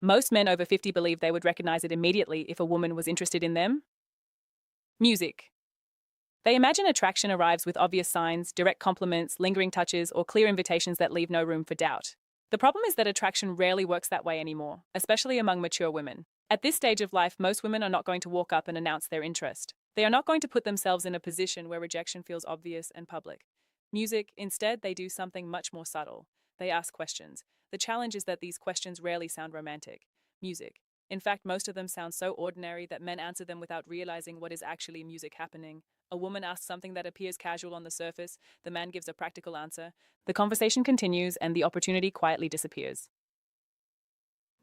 Most men over 50 believe they would recognize it immediately if a woman was interested in them. Music. They imagine attraction arrives with obvious signs, direct compliments, lingering touches, or clear invitations that leave no room for doubt. The problem is that attraction rarely works that way anymore, especially among mature women. At this stage of life, most women are not going to walk up and announce their interest. They are not going to put themselves in a position where rejection feels obvious and public. Music, instead, they do something much more subtle. They ask questions. The challenge is that these questions rarely sound romantic. Music. In fact, most of them sound so ordinary that men answer them without realizing what is actually music happening. A woman asks something that appears casual on the surface, the man gives a practical answer. The conversation continues and the opportunity quietly disappears.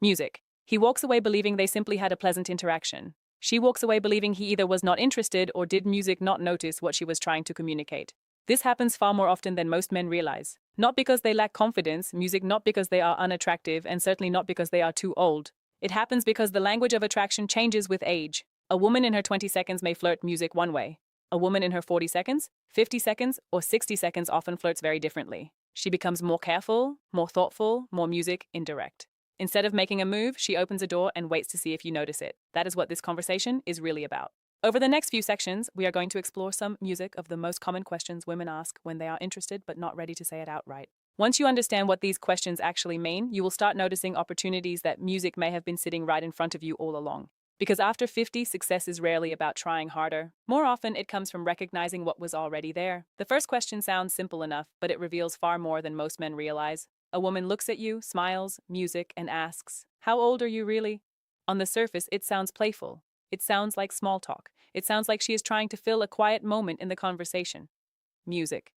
Music. He walks away believing they simply had a pleasant interaction. She walks away believing he either was not interested or did music not notice what she was trying to communicate. This happens far more often than most men realize. Not because they lack confidence, music not because they are unattractive, and certainly not because they are too old. It happens because the language of attraction changes with age. A woman in her 20 seconds may flirt music one way. A woman in her 40 seconds, 50 seconds, or 60 seconds often flirts very differently. She becomes more careful, more thoughtful, more music, indirect. Instead of making a move, she opens a door and waits to see if you notice it. That is what this conversation is really about. Over the next few sections, we are going to explore some music of the most common questions women ask when they are interested but not ready to say it outright. Once you understand what these questions actually mean, you will start noticing opportunities that music may have been sitting right in front of you all along. Because after 50, success is rarely about trying harder. More often, it comes from recognizing what was already there. The first question sounds simple enough, but it reveals far more than most men realize. A woman looks at you, smiles, music, and asks, "How old are you really?" On the surface, it sounds playful. It sounds like small talk. It sounds like she is trying to fill a quiet moment in the conversation. Music.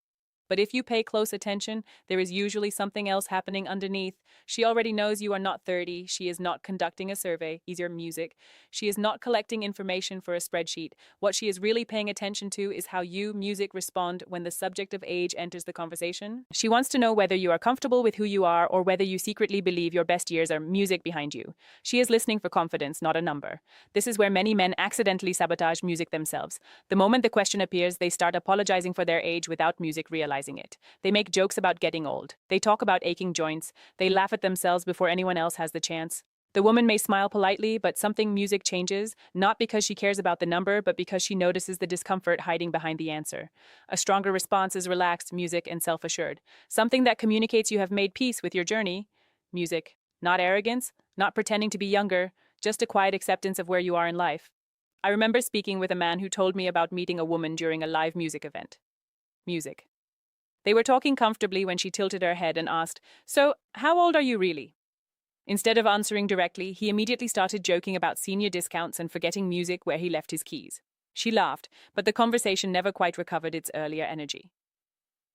But if you pay close attention, there is usually something else happening underneath. She already knows you are not 30. She is not conducting a survey. Is your music. She is not collecting information for a spreadsheet. What she is really paying attention to is how you, music, respond when the subject of age enters the conversation. She wants to know whether you are comfortable with who you are or whether you secretly believe your best years are music behind you. She is listening for confidence, not a number. This is where many men accidentally sabotage music themselves. The moment the question appears, they start apologizing for their age without music realizing it. They make jokes about getting old. They talk about aching joints. They laugh at themselves before anyone else has the chance. The woman may smile politely, but something music changes, not because she cares about the number, but because she notices the discomfort hiding behind the answer. A stronger response is relaxed music and self-assured. Something that communicates you have made peace with your journey. Music. Not arrogance, not pretending to be younger, just a quiet acceptance of where you are in life. I remember speaking with a man who told me about meeting a woman during a live music event. Music. They were talking comfortably when she tilted her head and asked, "So, how old are you really?" Instead of answering directly, he immediately started joking about senior discounts and forgetting music where he left his keys. She laughed, but the conversation never quite recovered its earlier energy.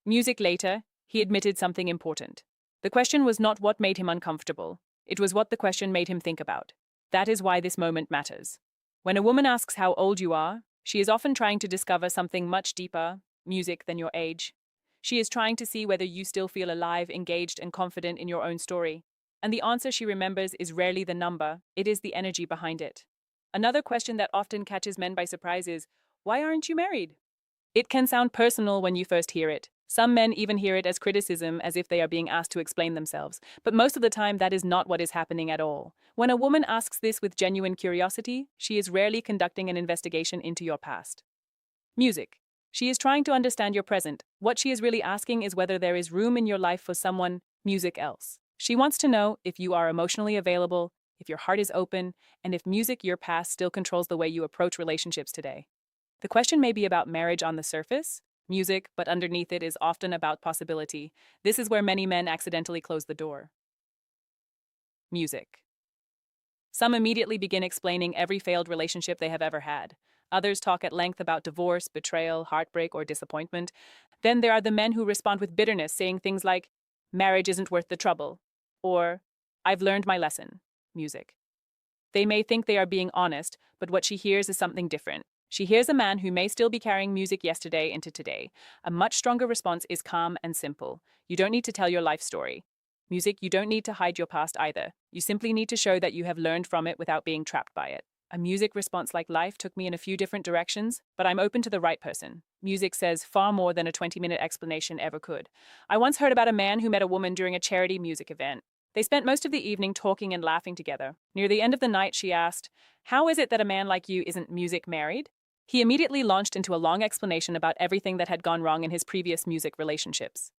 Music later, he admitted something important. The question was not what made him uncomfortable. It was what the question made him think about. That is why this moment matters. When a woman asks how old you are, she is often trying to discover something much deeper, music, than your age. She is trying to see whether you still feel alive, engaged, and confident in your own story. And the answer she remembers is rarely the number, it is the energy behind it. Another question that often catches men by surprise is, "Why aren't you married?" It can sound personal when you first hear it. Some men even hear it as criticism, as if they are being asked to explain themselves. But most of the time, that is not what is happening at all. When a woman asks this with genuine curiosity, she is rarely conducting an investigation into your past. Music. She is trying to understand your present. What she is really asking is whether there is room in your life for someone, music else. She wants to know if you are emotionally available, if your heart is open, and if music, your past, still controls the way you approach relationships today. The question may be about marriage on the surface, music, but underneath it is often about possibility. This is where many men accidentally close the door. Music. Some immediately begin explaining every failed relationship they have ever had. Others talk at length about divorce, betrayal, heartbreak, or disappointment. Then there are the men who respond with bitterness, saying things like, "Marriage isn't worth the trouble," or "I've learned my lesson." Music. They may think they are being honest, but what she hears is something different. She hears a man who may still be carrying music yesterday into today. A much stronger response is calm and simple. You don't need to tell your life story. Music, you don't need to hide your past either. You simply need to show that you have learned from it without being trapped by it. A music response like life took me in a few different directions, but I'm open to the right person. Music says far more than a 20-minute explanation ever could. I once heard about a man who met a woman during a charity music event. They spent most of the evening talking and laughing together. Near the end of the night, she asked, "How is it that a man like you isn't music married?" He immediately launched into a long explanation about everything that had gone wrong in his previous music relationships.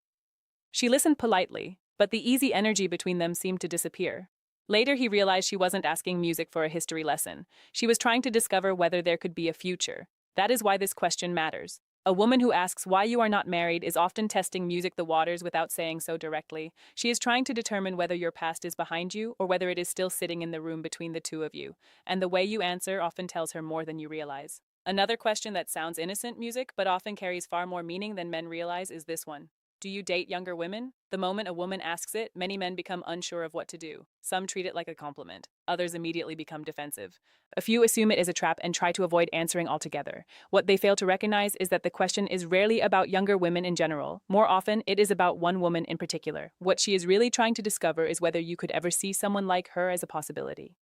She listened politely, but the easy energy between them seemed to disappear. Later, he realized she wasn't asking music for a history lesson. She was trying to discover whether there could be a future. That is why this question matters. A woman who asks why you are not married is often testing music the waters without saying so directly. She is trying to determine whether your past is behind you or whether it is still sitting in the room between the two of you. And the way you answer often tells her more than you realize. Another question that sounds innocent, music, but often carries far more meaning than men realize is this one. Do you date younger women? The moment a woman asks it, many men become unsure of what to do. Some treat it like a compliment. Others immediately become defensive. A few assume it is a trap and try to avoid answering altogether. What they fail to recognize is that the question is rarely about younger women in general. More often, it is about one woman in particular. What she is really trying to discover is whether you could ever see someone like her as a possibility.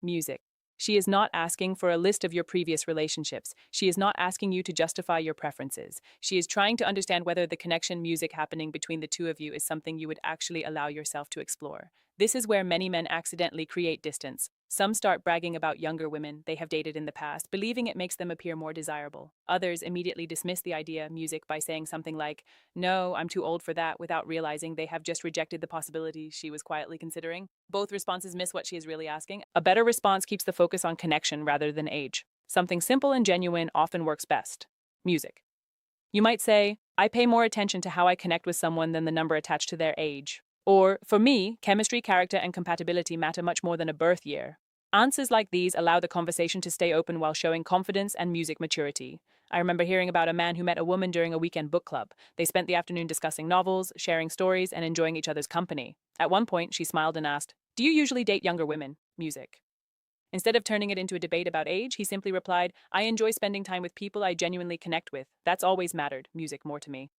Music. She is not asking for a list of your previous relationships. She is not asking you to justify your preferences. She is trying to understand whether the connection music happening between the two of you is something you would actually allow yourself to explore. This is where many men accidentally create distance. Some start bragging about younger women they have dated in the past, believing it makes them appear more desirable. Others immediately dismiss the idea of music by saying something like, "No, I'm too old for that," without realizing they have just rejected the possibility she was quietly considering. Both responses miss what she is really asking. A better response keeps the focus on connection rather than age. Something simple and genuine often works best. Music. You might say, "I pay more attention to how I connect with someone than the number attached to their age." Or, "For me, chemistry, character, and compatibility matter much more than a birth year." Answers like these allow the conversation to stay open while showing confidence and music maturity. I remember hearing about a man who met a woman during a weekend book club. They spent the afternoon discussing novels, sharing stories, and enjoying each other's company. At one point, she smiled and asked, "Do you usually date younger women?" Music. Instead of turning it into a debate about age, he simply replied, "I enjoy spending time with people I genuinely connect with. That's always mattered, music more to me."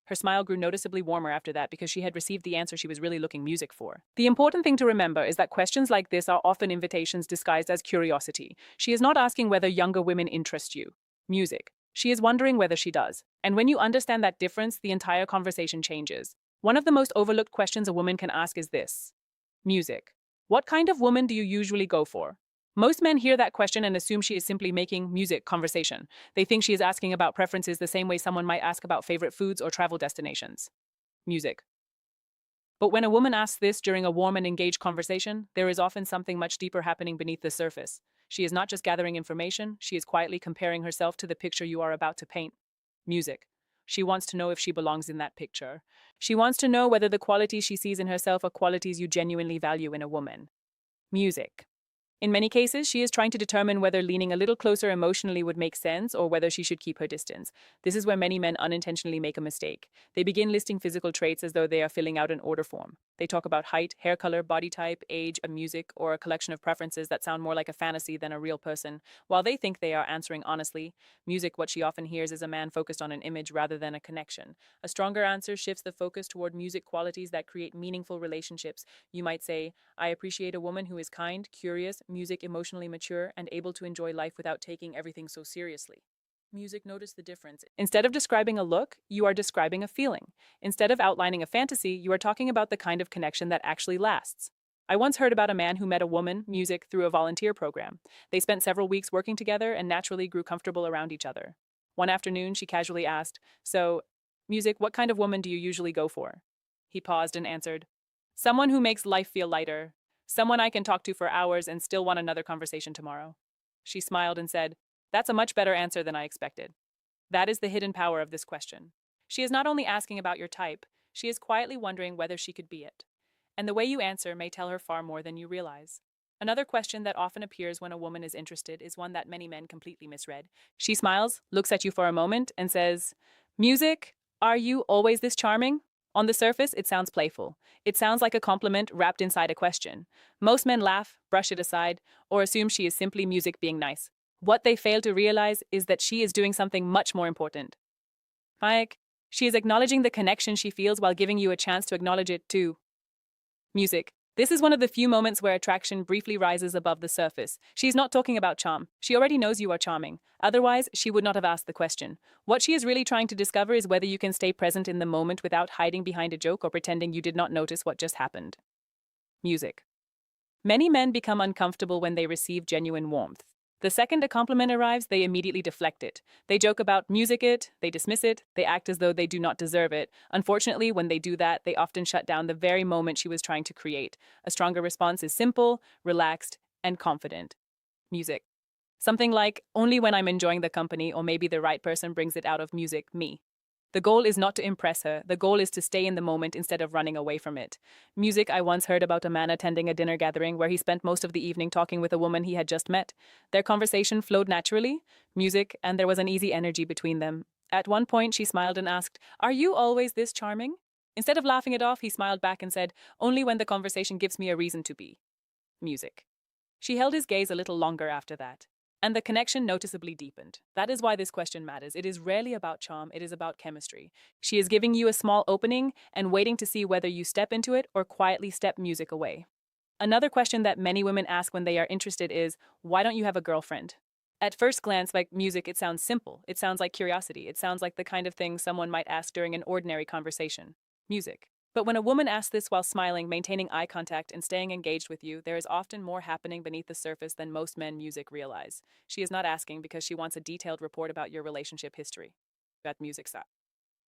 Her smile grew noticeably warmer after that because she had received the answer she was really looking music for. The important thing to remember is that questions like this are often invitations disguised as curiosity. She is not asking whether younger women interest you. Music. She is wondering whether she does. And when you understand that difference, the entire conversation changes. One of the most overlooked questions a woman can ask is this. Music. What kind of woman do you usually go for? Most men hear that question and assume she is simply making music conversation. They think she is asking about preferences the same way someone might ask about favorite foods or travel destinations. Music. But when a woman asks this during a warm and engaged conversation, there is often something much deeper happening beneath the surface. She is not just gathering information, she is quietly comparing herself to the picture you are about to paint. Music. She wants to know if she belongs in that picture. She wants to know whether the qualities she sees in herself are qualities you genuinely value in a woman. Music. In many cases, she is trying to determine whether leaning a little closer emotionally would make sense or whether she should keep her distance. This is where many men unintentionally make a mistake. They begin listing physical traits as though they are filling out an order form. They talk about height, hair color, body type, age, music, or a collection of preferences that sound more like a fantasy than a real person. While they think they are answering honestly, music, what she often hears is a man focused on an image rather than a connection. A stronger answer shifts the focus toward music qualities that create meaningful relationships. You might say, "I appreciate a woman who is kind, curious, music, emotionally mature, and able to enjoy life without taking everything so seriously." Music, notice the difference. Instead of describing a look, you are describing a feeling. Instead of outlining a fantasy, you are talking about the kind of connection that actually lasts. I once heard about a man who met a woman, music, through a volunteer program. They spent several weeks working together and naturally grew comfortable around each other. One afternoon, she casually asked, "So, music, what kind of woman do you usually go for?" He paused and answered, "Someone who makes life feel lighter. Someone I can talk to for hours and still want another conversation tomorrow." She smiled and said, "That's a much better answer than I expected." That is the hidden power of this question. She is not only asking about your type, she is quietly wondering whether she could be it. And the way you answer may tell her far more than you realize. Another question that often appears when a woman is interested is one that many men completely misread. She smiles, looks at you for a moment, and says, "Music, are you always this charming?" On the surface, it sounds playful. It sounds like a compliment wrapped inside a question. Most men laugh, brush it aside, or assume she is simply music being nice. What they fail to realize is that she is doing something much more important. Mike, she is acknowledging the connection she feels while giving you a chance to acknowledge it too. Music. This is one of the few moments where attraction briefly rises above the surface. She's not talking about charm. She already knows you are charming. Otherwise, she would not have asked the question. What she is really trying to discover is whether you can stay present in the moment without hiding behind a joke or pretending you did not notice what just happened. Music. Many men become uncomfortable when they receive genuine warmth. The second a compliment arrives, they immediately deflect it. They joke about they dismiss it, they act as though they do not deserve it. Unfortunately, when they do that, they often shut down the very moment she was trying to create. A stronger response is simple, relaxed, and confident. Music. Something like, only when I'm enjoying the company or maybe the right person brings it out of music, me. The goal is not to impress her. The goal is to stay in the moment instead of running away from it. Music. I once heard about a man attending a dinner gathering where he spent most of the evening talking with a woman he had just met. Their conversation flowed naturally, music, and there was an easy energy between them. At one point, she smiled and asked, "Are you always this charming?" Instead of laughing it off, he smiled back and said, "Only when the conversation gives me a reason to be." Music. She held his gaze a little longer after that, and the connection noticeably deepened. That is why this question matters. It is rarely about charm, it is about chemistry. She is giving you a small opening and waiting to see whether you step into it or quietly step music away. Another question that many women ask when they are interested is, why don't you have a girlfriend? At first glance, like music, it sounds simple. It sounds like curiosity. It sounds like the kind of thing someone might ask during an ordinary conversation. Music. But when a woman asks this while smiling, maintaining eye contact, and staying engaged with you, there is often more happening beneath the surface than most men music realize. She is not asking because she wants a detailed report about your relationship history. That music sa.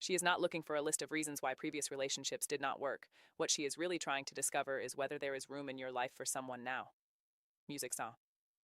She is not looking for a list of reasons why previous relationships did not work. What she is really trying to discover is whether there is room in your life for someone now. Music sa.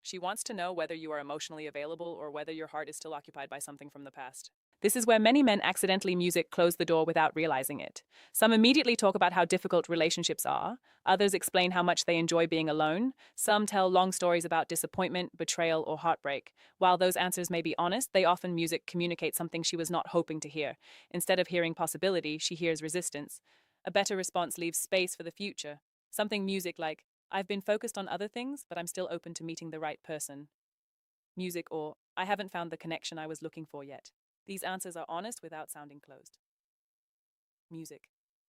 She wants to know whether you are emotionally available or whether your heart is still occupied by something from the past. This is where many men accidentally music close the door without realizing it. Some immediately talk about how difficult relationships are. Others explain how much they enjoy being alone. Some tell long stories about disappointment, betrayal, or heartbreak. While those answers may be honest, they often music communicate something she was not hoping to hear. Instead of hearing possibility, she hears resistance. A better response leaves space for the future. Something music like, "I've been focused on other things, but I'm still open to meeting the right person." Music or, "I haven't found the connection I was looking for yet." These answers are honest without sounding closed. Music.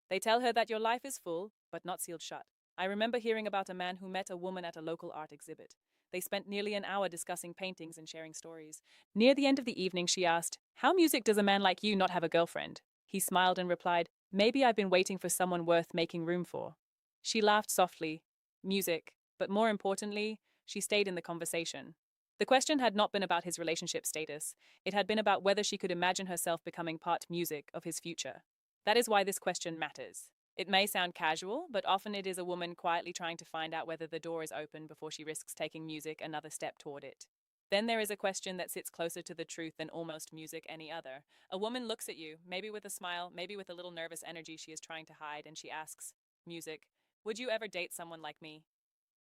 They tell her that your life is full, but not sealed shut. I remember hearing about a man who met a woman at a local art exhibit. They spent nearly an hour discussing paintings and sharing stories. Near the end of the evening, she asked, "How music does a man like you not have a girlfriend?" He smiled and replied, "Maybe I've been waiting for someone worth making room for." She laughed softly. Music. But more importantly, she stayed in the conversation. The question had not been about his relationship status. It had been about whether she could imagine herself becoming part music of his future. That is why this question matters. It may sound casual, but often it is a woman quietly trying to find out whether the door is open before she risks taking music another step toward it. Then there is a question that sits closer to the truth than almost music any other. A woman looks at you, maybe with a smile, maybe with a little nervous energy she is trying to hide, and she asks, "Music, would you ever date someone like me?"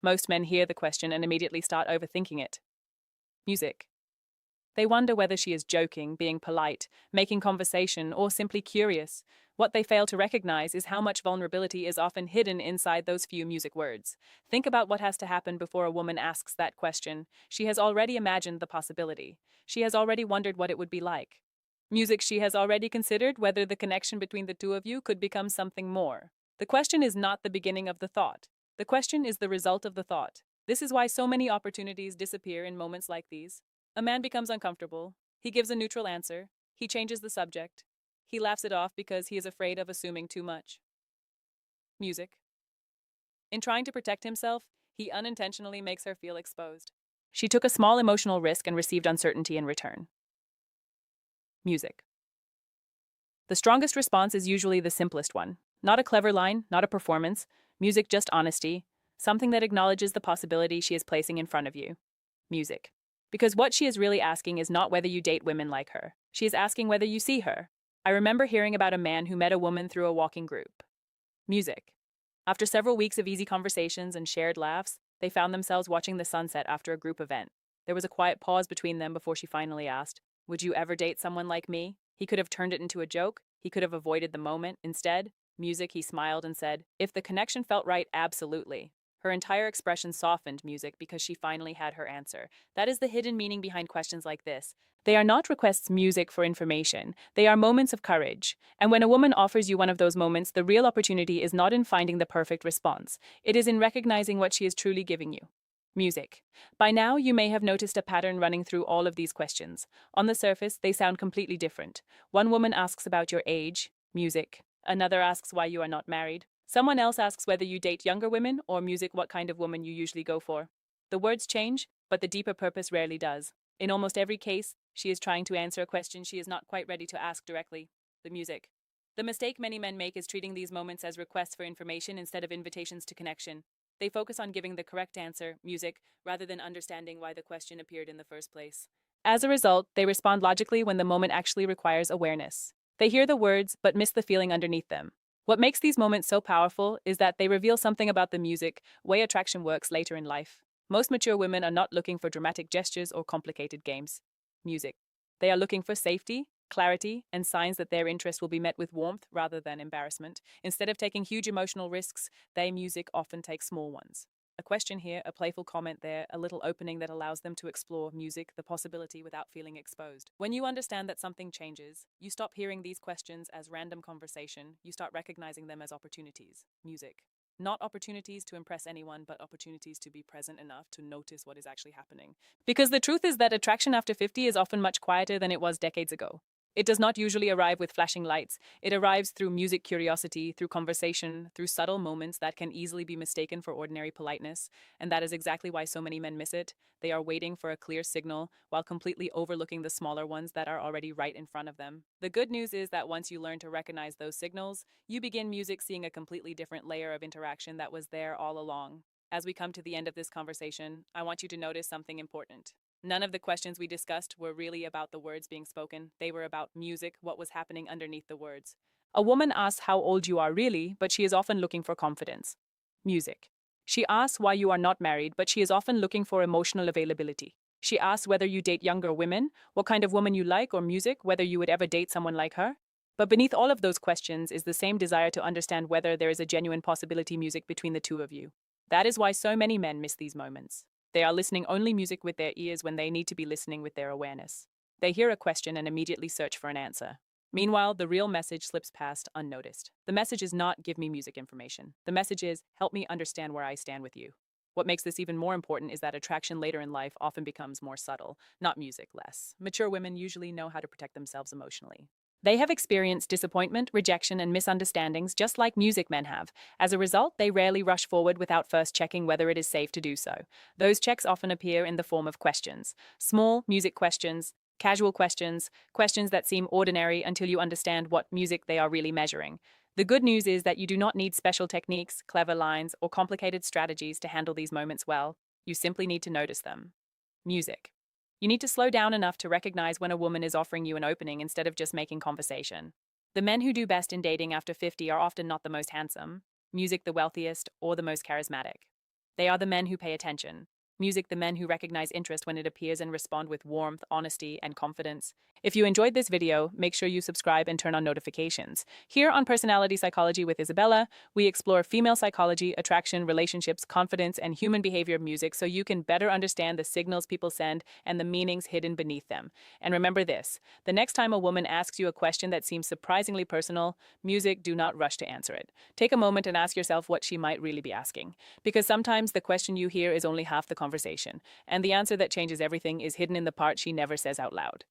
Most men hear the question and immediately start overthinking it. Music. They wonder whether she is joking, being polite, making conversation, or simply curious. What they fail to recognize is how much vulnerability is often hidden inside those few music words. Think about what has to happen before a woman asks that question. She has already imagined the possibility. She has already wondered what it would be like. Music. She has already considered whether the connection between the two of you could become something more. The question is not the beginning of the thought. The question is the result of the thought. This is why so many opportunities disappear in moments like these. A man becomes uncomfortable. He gives a neutral answer. He changes the subject. He laughs it off because he is afraid of assuming too much. Music. In trying to protect himself, he unintentionally makes her feel exposed. She took a small emotional risk and received uncertainty in return. Music. The strongest response is usually the simplest one. Not a clever line, not a performance. Music, just honesty. Something that acknowledges the possibility she is placing in front of you. Music. Because what she is really asking is not whether you date women like her. She is asking whether you see her. I remember hearing about a man who met a woman through a walking group. Music. After several weeks of easy conversations and shared laughs, they found themselves watching the sunset after a group event. There was a quiet pause between them before she finally asked, "Would you ever date someone like me?" He could have turned it into a joke. He could have avoided the moment. Instead, music, he smiled and said, "If the connection felt right, absolutely." Her entire expression softened music because she finally had her answer. That is the hidden meaning behind questions like this. They are not requests music for information. They are moments of courage. And when a woman offers you one of those moments, the real opportunity is not in finding the perfect response. It is in recognizing what she is truly giving you. Music. By now, you may have noticed a pattern running through all of these questions. On the surface, they sound completely different. One woman asks about your age, music. Another asks why you are not married. Someone else asks whether you date younger women or music, what kind of woman you usually go for. The words change, but the deeper purpose rarely does. In almost every case, she is trying to answer a question she is not quite ready to ask directly: the music. The mistake many men make is treating these moments as requests for information instead of invitations to connection. They focus on giving the correct answer, music, rather than understanding why the question appeared in the first place. As a result, they respond logically when the moment actually requires awareness. They hear the words, but miss the feeling underneath them. What makes these moments so powerful is that they reveal something about the music, way attraction works later in life. Most mature women are not looking for dramatic gestures or complicated games. Music. They are looking for safety, clarity, and signs that their interest will be met with warmth rather than embarrassment. Instead of taking huge emotional risks, they music often takes small ones. A question here, a playful comment there, a little opening that allows them to explore music, the possibility without feeling exposed. When you understand that something changes, you stop hearing these questions as random conversation, you start recognizing them as opportunities. Music. Not opportunities to impress anyone, but opportunities to be present enough to notice what is actually happening. Because the truth is that attraction after 50 is often much quieter than it was decades ago. It does not usually arrive with flashing lights. It arrives through music curiosity, through conversation, through subtle moments that can easily be mistaken for ordinary politeness. And that is exactly why so many men miss it. They are waiting for a clear signal while completely overlooking the smaller ones that are already right in front of them. The good news is that once you learn to recognize those signals, you begin music seeing a completely different layer of interaction that was there all along. As we come to the end of this conversation, I want you to notice something important. None of the questions we discussed were really about the words being spoken. They were about music, what was happening underneath the words. A woman asks how old you are really, but she is often looking for confidence. Music. She asks why you are not married, but she is often looking for emotional availability. She asks whether you date younger women, what kind of woman you like, or music, whether you would ever date someone like her. But beneath all of those questions is the same desire to understand whether there is a genuine possibility music between the two of you. That is why so many men miss these moments. They are listening only music with their ears when they need to be listening with their awareness. They hear a question and immediately search for an answer. Meanwhile, the real message slips past unnoticed. The message is not give me music information. The message is help me understand where I stand with you. What makes this even more important is that attraction later in life often becomes more subtle, not music less. Mature women usually know how to protect themselves emotionally. They have experienced disappointment, rejection, and misunderstandings just like music men have. As a result, they rarely rush forward without first checking whether it is safe to do so. Those checks often appear in the form of questions. Small music questions, casual questions, questions that seem ordinary until you understand what music they are really measuring. The good news is that you do not need special techniques, clever lines, or complicated strategies to handle these moments well. You simply need to notice them. Music. You need to slow down enough to recognize when a woman is offering you an opening instead of just making conversation. The men who do best in dating after 50 are often not the most handsome, music the wealthiest, or the most charismatic. They are the men who pay attention. Music the men who recognize interest when it appears and respond with warmth, honesty, and confidence. If you enjoyed this video, make sure you subscribe and turn on notifications. Here on Personality Psychology with Isabella, we explore female psychology, attraction, relationships, confidence, and human behavior music so you can better understand the signals people send and the meanings hidden beneath them. And remember this, the next time a woman asks you a question that seems surprisingly personal, music, do not rush to answer it. Take a moment and ask yourself what she might really be asking. Because sometimes the question you hear is only half the conversation, and the answer that changes everything is hidden in the part she never says out loud.